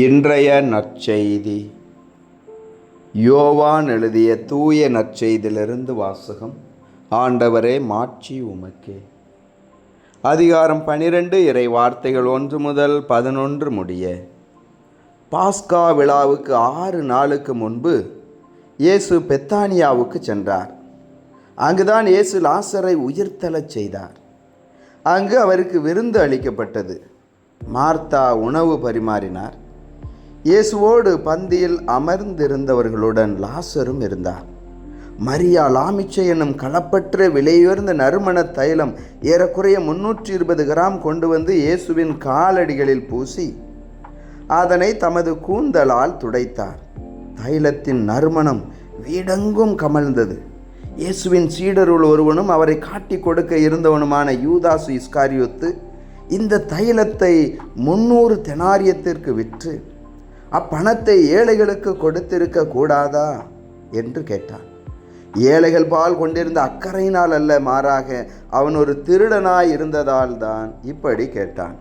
இன்றைய நற்செய்தி யோவான் எழுதிய தூய நற்செய்தியிலிருந்து வாசகம். ஆண்டவரே, மாட்சி உமக்கே. அதிகாரம் 12, இறை வார்த்தைகள் 1 முதல் 11 முடிய. பாஸ்கா விழாவுக்கு 6 நாளுக்கு முன்பு இயேசு பெத்தானியாவுக்கு சென்றார். அங்குதான் இயேசு லாசரை உயிர்த்தெழச் செய்தார். அங்கு அவருக்கு விருந்து அளிக்கப்பட்டது. மார்த்தா உணவு பரிமாறினார். இயேசுவோடு பந்தியில் அமர்ந்திருந்தவர்களுடன் லாசரும் இருந்தார். மரியா லாமிச்சை என்னும் களப்பற்ற விலையுயர்ந்த நறுமண தைலம் ஏறக்குறைய 320 கிராம் கொண்டு வந்து இயேசுவின் காலடிகளில் பூசி அதனை தமது கூந்தலால் துடைத்தார். தைலத்தின் நறுமணம் வீடெங்கும் கமழ்ந்தது. இயேசுவின் சீடருள் ஒருவனும் அவரை காட்டி கொடுக்க இருந்தவனுமான யூதாசு இஸ்காரியோத்து இந்த தைலத்தை 300 தெனாரியத்திற்கு விற்று அப்பணத்தை ஏழைகளுக்கு கொடுத்திருக்க கூடாதா என்று கேட்டான். ஏழைகள் பால் கொண்டிருந்த அக்கறையினால் அல்ல, மாறாக அவன் ஒரு திருடனாய் இருந்ததால் தான் இப்படி கேட்டான்.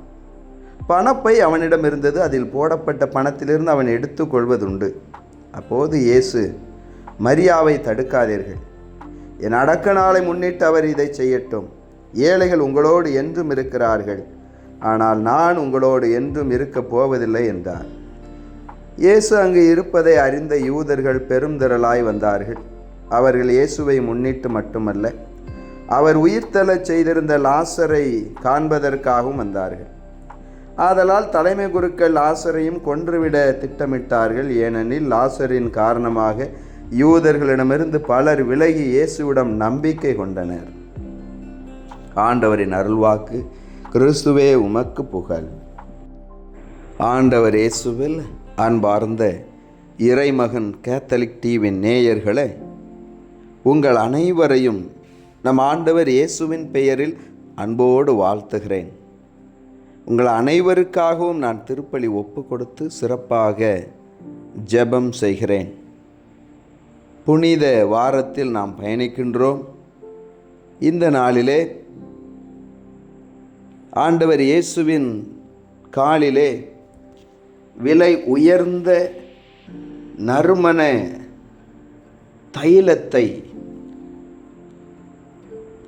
பணப்பை அவனிடம் இருந்தது. அதில் போடப்பட்ட பணத்திலிருந்து அவன் எடுத்து கொள்வதுண்டு. அப்போது இயேசு, மரியாவை தடுக்காதீர்கள், என் அடக்க நாளை முன்னிட்டு அவர் இதை செய்யட்டும். ஏழைகள் உங்களோடு என்றும் இருக்கிறார்கள், ஆனால் நான் உங்களோடு என்றும் இருக்கப் போவதில்லை என்றார். இயேசு அங்கு இருப்பதை அறிந்த யூதர்கள் பெருந்திரளாய் வந்தார்கள். அவர்கள் இயேசுவை முன்னிட்டு மட்டுமல்ல, அவர் உயிர்த்தெழச் செய்திருந்த லாசரை காண்பதற்காகவும் வந்தார்கள். ஆதலால் தலைமை குருக்கள் லாசரையும் கொன்றுவிட திட்டமிட்டார்கள். ஏனெனில் லாசரின் காரணமாக யூதர்களிடமிருந்து பலர் விலகி இயேசுவிடம் நம்பிக்கை கொண்டனர். ஆண்டவரின் அருள்வாக்கு. கிறிஸ்துவே உமக்கு புகழ். ஆண்டவர் இயேசுவில் அன்பார்ந்த இறைமகன் கேத்தலிக் டிவியின் நேயர்களே, உங்கள் அனைவரையும் நம் ஆண்டவர் இயேசுவின் பெயரில் அன்போடு வாழ்த்துகிறேன். உங்கள் அனைவருக்காகவும் நான் திருப்பலி ஒப்பு கொடுத்து சிறப்பாக ஜெபம் செய்கிறேன். புனித வாரத்தில் நாம் பயணிக்கின்றோம். இந்த நாளிலே ஆண்டவர் இயேசுவின் காலிலே விலை உயர்ந்த நறுமண தைலத்தை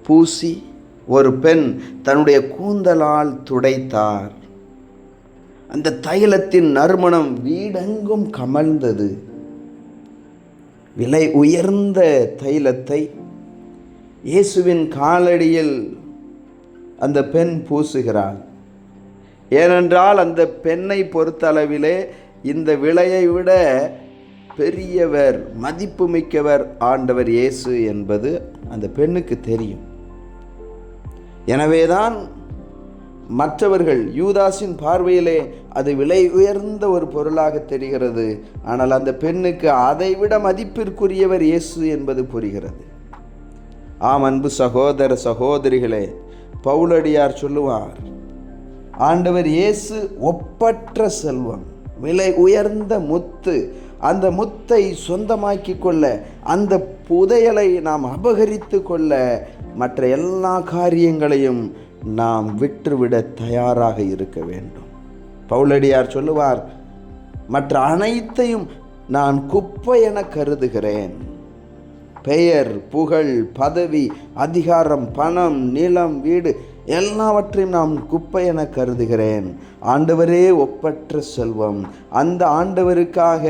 பூசி ஒரு பெண் தன்னுடைய கூந்தலால் துடைத்தார். அந்த தைலத்தின் நறுமணம் வீடெங்கும் கமழ்ந்தது. விலை உயர்ந்த தைலத்தை இயேசுவின் காலடியில் அந்த பெண் பூசுகிறாள். ஏனென்றால் அந்த பெண்ணை பொறுத்தளவிலே இந்த விலையை விட பெரியவர், மதிப்பு மிக்கவர் ஆண்டவர் இயேசு என்பது அந்த பெண்ணுக்கு தெரியும். எனவேதான் மற்றவர்கள், யூதாஸின் பார்வையிலே அது விலை உயர்ந்த ஒரு பொருளாக தெரிகிறது. ஆனால் அந்த பெண்ணுக்கு அதைவிட மதிப்பிற்குரியவர் இயேசு என்பது புரிகிறது. ஆம், அன்பு சகோதர சகோதரிகளே, பவுலடியார் சொல்லுவார், ஆண்டவர் இயேசு ஒப்பற்ற செல்வம், விலை உயர்ந்த முத்து. அந்த முத்தை சொந்தமாக்கி கொள்ள, அந்த புதையலை நாம் அபகரித்து கொள்ள, மற்ற எல்லா காரியங்களையும் நாம் விற்றுவிட தயாராக இருக்க வேண்டும். பவுலடியார் சொல்லுவார், மற்ற அனைத்தையும் நான் குப்பை என கருதுகிறேன். பெயர், புகழ், பதவி, அதிகாரம், பணம், நிலம், வீடு எல்லாவற்றையும் நாம் குப்பை என கருதுகிறேன். ஆண்டவரே ஒப்பற்ற செல்வம். அந்த ஆண்டவருக்காக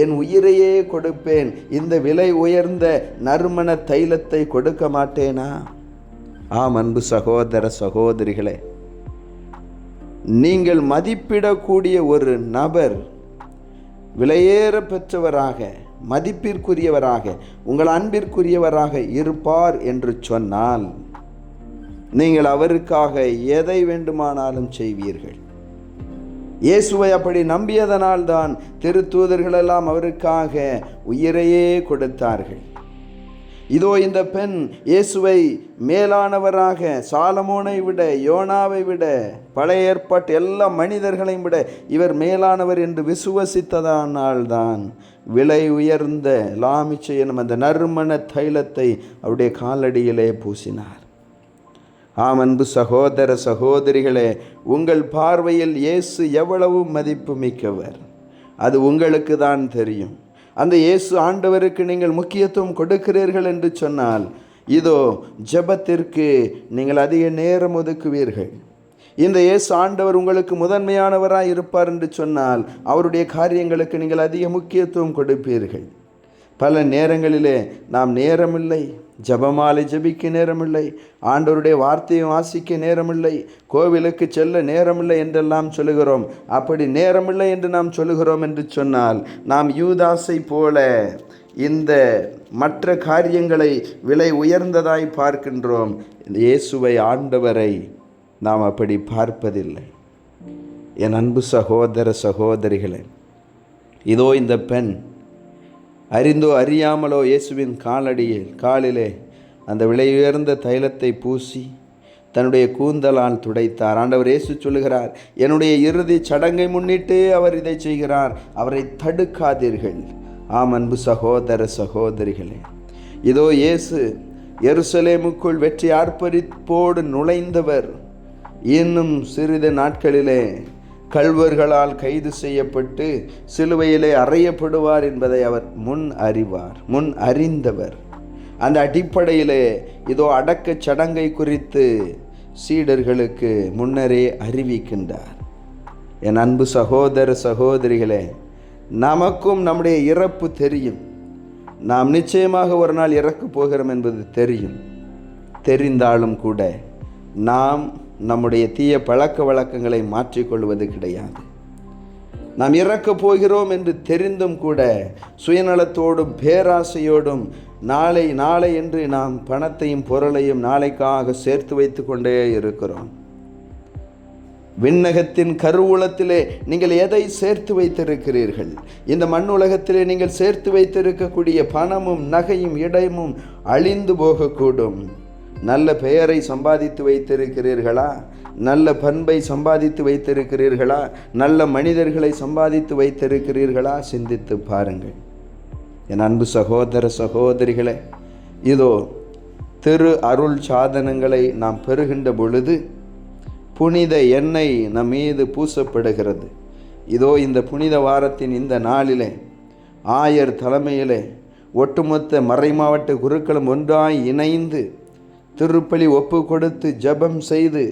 என் உயிரையே கொடுப்பேன். இந்த விலை உயர்ந்த நறுமண தைலத்தை கொடுக்க மாட்டேனா? ஆம், அன்பு சகோதர சகோதரிகளே, நீங்கள் மதிப்பிடக்கூடிய ஒரு நபர் விலையேற பெற்றவராக, மதிப்பிற்குரியவராக, உங்கள் அன்பிற்குரியவராக இருப்பார் என்று சொன்னால் நீங்கள் அவருக்காக எதை வேண்டுமானாலும் செய்வீர்கள். இயேசுவை அப்படி நம்பியதனால்தான் திருத்தூதர்களெல்லாம் அவருக்காக உயிரையே கொடுத்தார்கள். இதோ இந்த பெண் இயேசுவை மேலானவராக, சாலமோனை விட, யோனாவை விட, பழைய ஏற்பாட்டு எல்லா மனிதர்களையும் விட இவர் மேலானவர் என்று விசுவசித்ததனால்தான் விலை உயர்ந்த லாமிச்சை எனும் அந்த நறுமண தைலத்தை அவருடைய காலடியிலே பூசினார். ஆம், அன்பு சகோதர சகோதரிகளே, உங்கள் பார்வையில் இயேசு எவ்வளவு மதிப்பு மிக்கவர். அது உங்களுக்கு தான் தெரியும். அந்த இயேசு ஆண்டவருக்கு நீங்கள் முக்கியத்துவம் கொடுக்கிறீர்கள் என்று சொன்னால், இதோ ஜெபத்திற்கு நீங்கள் அதிக நேரம் ஒதுக்குவீர்கள். இந்த இயேசு ஆண்டவர் உங்களுக்கு முதன்மையானவராய் இருப்பார் என்று சொன்னால், அவருடைய காரியங்களுக்கு நீங்கள் அதிக முக்கியத்துவம் கொடுப்பீர்கள். பல நேரங்களிலே நாம் நேரமில்லை, ஜெபமாலை ஜெபிக்க நேரமில்லை, ஆண்டவருடைய வார்த்தையை வாசிக்க நேரமில்லை, கோவிலுக்கு செல்ல நேரமில்லை என்றெல்லாம் சொல்லுகிறோம். அப்படி நேரமில்லை என்று நாம் சொல்லுகிறோம் என்று சொன்னால், நாம் யூதாசை போல இந்த மற்ற காரியங்களை விலை உயர்ந்ததாய் பார்க்கின்றோம். இயேசுவை ஆண்டவரை நாம் அப்படி பார்ப்பதில்லை. என் அன்பு சகோதர சகோதரிகளே, இதோ இந்த பெண் அறிந்தோ அறியாமலோ இயேசுவின் காலிலே அந்த விலையுயர்ந்த தைலத்தை பூசி தன்னுடைய கூந்தலால் துடைத்தார். ஆண்டவர் இயேசு சொல்லுகிறார், என்னுடைய இறுதி சடங்கை முன்னிட்டு அவர் இதை செய்கிறார், அவரை தடுக்காதீர்கள். ஆம் அன்பு சகோதர சகோதரிகளே, இதோ இயேசு எருசலேமுக்குள் வெற்றி ஆர்ப்பரிப்போடு நுழைந்தவர் இன்னும் சிறிது நாட்களிலே கள்வர்களால் கைது செய்யப்பட்டு சிலுவையிலே அறையப்படுவார் என்பதை அவர் முன் அறிந்தவர். அந்த அடிப்படையிலே இதோ அடக்க சடங்கை குறித்து சீடர்களுக்கு முன்னரே அறிவிக்கின்றார். என் அன்பு சகோதர சகோதரிகளே, நமக்கும் நம்முடைய இறப்பு தெரியும். நாம் நிச்சயமாக ஒரு நாள் இறக்கப் போகிறோம் என்பது தெரியும். தெரிந்தாலும் கூட நாம் நம்முடைய தீய பழக்க வழக்கங்களை மாற்றிக்கொள்வது கிடையாது. நாம் இறக்கப் போகிறோம் என்று தெரிந்தும் கூட சுயநலத்தோடும் பேராசையோடும் நாளை என்று நாம் பணத்தையும் பொருளையும் நாளைக்காக சேர்த்து வைத்து கொண்டே இருக்கிறோம். விண்ணகத்தின் கருவூலத்திலே நீங்கள் எதை சேர்த்து வைத்திருக்கிறீர்கள்? இந்த மண்ணுலகத்திலே நீங்கள் சேர்த்து வைத்திருக்கக்கூடிய பணமும் நகையும் இடமும் அழிந்து போகக்கூடும். நல்ல பெயரை சம்பாதித்து வைத்திருக்கிறீர்களா? நல்ல பண்பை சம்பாதித்து வைத்திருக்கிறீர்களா? நல்ல மனிதர்களை சம்பாதித்து வைத்திருக்கிறீர்களா? சிந்தித்து பாருங்கள். என் அன்பு சகோதர சகோதரிகளே, இதோ திரு அருள் சாதனங்களை நாம் பெறுகின்ற பொழுது புனித எண்ணெய் நம் மீது பூசப்படுகிறது. இதோ இந்த புனித வாரத்தின் இந்த நாளிலே ஆயர் தலைமையிலே ஒட்டுமொத்த மறைமாவட்ட குருக்களும் ஒன்றாய் இணைந்து திருப்பலி ஒப்பு கொடுத்து ஜெபம் செய்து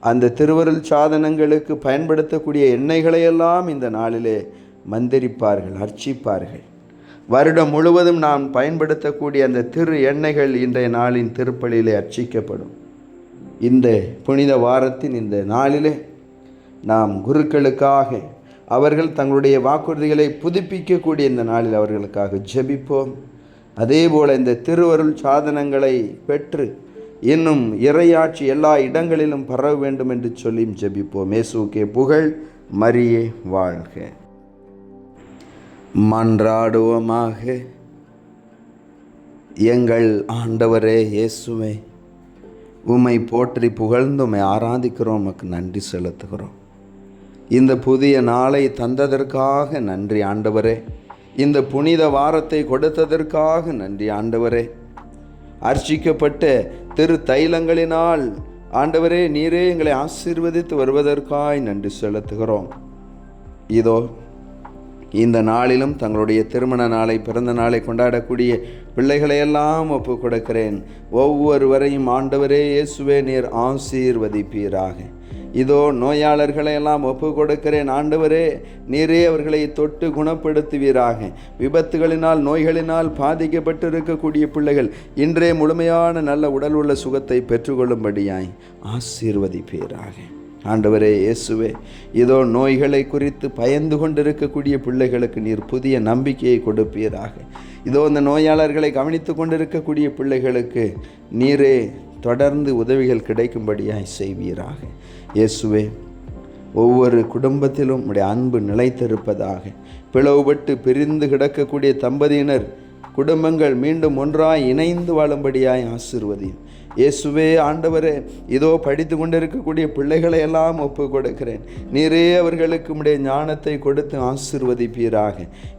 அந்த திருவருள் சாதனங்களுக்கு பயன்படுத்தக்கூடிய எண்ணெய்களையெல்லாம் இந்த நாளிலே மந்திரிப்பார்கள், அர்ச்சிப்பார்கள். வருடம் முழுவதும் நாம் பயன்படுத்தக்கூடிய அந்த திரு எண்ணெய்கள் இன்றைய நாளின் திருப்பலியிலே அர்ச்சிக்கப்படும். இந்த புனித வாரத்தின் இந்த நாளிலே நாம் குருக்களுக்காக அவர்கள் தங்களுடைய வாக்குறுதிகளை புதுப்பிக்கக்கூடிய இந்த நாளில் அவர்களுக்காக ஜெபிப்போம். அதே போல் இந்த திருவருள் சாதனங்களை பெற்று இன்னும் இறையாட்சி எல்லா இடங்களிலும் பரவ வேண்டும் என்று சொல்லி ஜெபிப்போம். இயேசுவுக்கே புகழ், மரியே வாழ்க. மன்றாடுவோமாக. எங்கள் ஆண்டவரே இயேசுவே, உம்மை போற்றி புகழ்ந்து உம்மை ஆராதிக்கிறோம், உமக்கு நன்றி செலுத்துகிறோம். இந்த புதிய நாளை தந்ததற்காக நன்றி ஆண்டவரே. இந்த புனித வாரத்தை கொடுத்ததற்காக நன்றி ஆண்டவரே. அர்ச்சிக்கப்பட்ட திரு தைலங்களினால் ஆண்டவரே நீரே எங்களை ஆசீர்வதித்து வருவதற்காய் நன்றி செலுத்துகிறோம். இதோ இந்த நாளிலும் தங்களுடைய திருமண நாளை, பிறந்த நாளை கொண்டாடக்கூடிய பிள்ளைகளையெல்லாம் ஒப்பு கொடுக்கிறேன். ஒவ்வொருவரையும் ஆண்டவரே இயேசுவே நீர் ஆசீர்வதிப்பீராக. இதோ நோயாளர்களையெல்லாம் ஒப்பு கொடுக்கிறேன் ஆண்டவரே, நீரே அவர்களை தொட்டு குணப்படுத்துவீராக. விபத்துகளினால் நோய்களினால் பாதிக்கப்பட்டு இருக்கக்கூடிய பிள்ளைகள் இன்றே முழுமையான நல்ல உடல் உள்ள சுகத்தை பெற்றுக்கொள்ளும்படியாய் ஆசீர்வதிப்பீராக. ஆண்டவரே இயேசுவே, இதோ நோய்களை குறித்து பயந்து கொண்டிருக்கக்கூடிய பிள்ளைகளுக்கு நீர் புதிய நம்பிக்கையை கொடுப்பீராக. இதோ இந்த நோயாளர்களை கவனித்து கொண்டிருக்கக்கூடிய பிள்ளைகளுக்கு நீரே தொடர்ந்து உதவிகள் கிடைக்கும்படியாய் செய்வீராக. இயேசுவே, ஒவ்வொரு குடும்பத்திலும் உடைய அன்பு நிலைத்திருப்பதாக. பிளவுபட்டு பிரிந்து கிடக்கக்கூடிய தம்பதியினர் குடும்பங்கள் மீண்டும் ஒன்றாய் இணைந்து வாழும்படியாய் ஆசீர்வதியும். இயேசுவே ஆண்டவரே, இதோ படித்து கொண்டிருக்கக்கூடிய பிள்ளைகளை எல்லாம் ஒப்பு கொடுக்கிறேன். நீரே அவர்களுக்கு உம்முடைய ஞானத்தை கொடுத்து ஆசீர்வதிப்பீராக.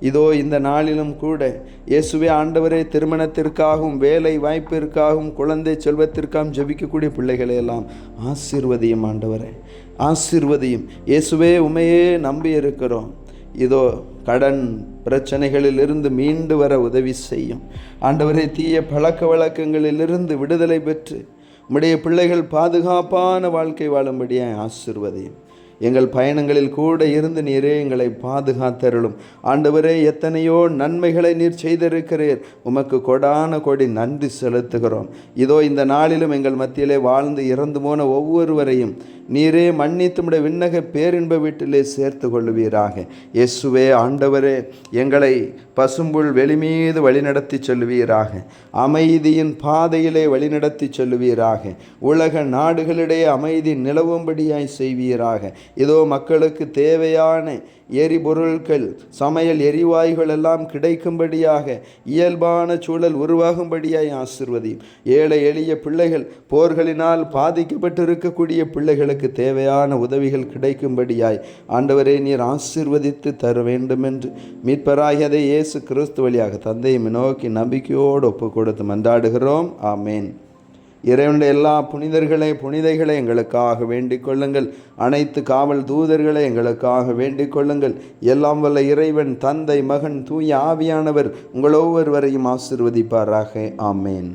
இதோ இந்த நாளிலும் கூட இயேசுவே ஆண்டவரே, திருமணத்திற்காகவும் வேலை வாய்ப்பிற்காகவும் குழந்தை செல்வத்திற்காகவும் ஜெபிக்கக்கூடிய பிள்ளைகளை எல்லாம் ஆசீர்வதியும் ஆண்டவரே, ஆசீர்வதியும். இயேசுவே, உம்மையே நம்பி இருக்கிறோம். இதோ கடன் பிரச்சனைகளில் இருந்து மீண்டு வர உதவி செய்யும். ஆண்டவரே, தீய பழக்க வழக்கங்களிலிருந்து விடுதலை பெற்று உம்முடைய பிள்ளைகள் பாதுகாப்பான வாழ்க்கை வாழும்படியாக ஆசீர்வதியும். எங்கள் பயணங்களில் கூட இருந்து நீரே எங்களை பாதுகாத்தருளும். ஆண்டவரே, எத்தனையோ நன்மைகளை நீர் செய்திருக்கிறீர். உமக்கு கொடான கொடி நன்றி செலுத்துகிறோம். இதோ இந்த நாளிலும் எங்கள் மத்தியிலே வாழ்ந்து இறந்து போன ஒவ்வொருவரையும் நீரே மன்னித்து உம்முடைய விண்ணக பேரின்ப வீட்டிலே சேர்த்து கொள்ளுவீராக. இயேசுவே ஆண்டவரே, எங்களை பசும்புல் வெளிமீது வழிநடத்தி சொல்லுவீராக. அமைதியின் பாதையிலே வழிநடத்தி சொல்லுவீராக. உலக நாடுகளிடையே அமைதி நிலவும்படியாய் செய்வீராக. இதோ மக்களுக்கு தேவையான எரிபொருட்கள், சமையல் எரிவாயுகள் எல்லாம் கிடைக்கும்படியாக இயல்பான சூழல் உருவாகும்படியாய் ஆசீர்வதியும். ஏழை எளிய பிள்ளைகள், போர்களினால் பாதிக்கப்பட்டிருக்கக்கூடிய பிள்ளைகளுக்கு தேவையான உதவிகள் கிடைக்கும்படியாய் ஆண்டவரே நீர் ஆசீர்வதித்து தர வேண்டும் என்று மீட்பராகிய இயேசு கிறிஸ்து வழியாக தந்தையை நோக்கி நம்பிக்கையோடு ஒப்பு கொடுத்து மன்றாடுகிறோம். ஆமேன். இறைவனுடைய எல்லா புனிதைகளை எங்களுக்காக வேண்டிக் கொள்ளுங்கள். அனைத்து காவல் தூதர்களை எங்களுக்காக வேண்டிக் கொள்ளுங்கள். எல்லாம் வல்ல இறைவன் தந்தை, மகன், தூய ஆவியானவர் உங்கள் ஒவ்வொருவரையும் ஆசீர்வதிப்பாராக. ஆமேன்.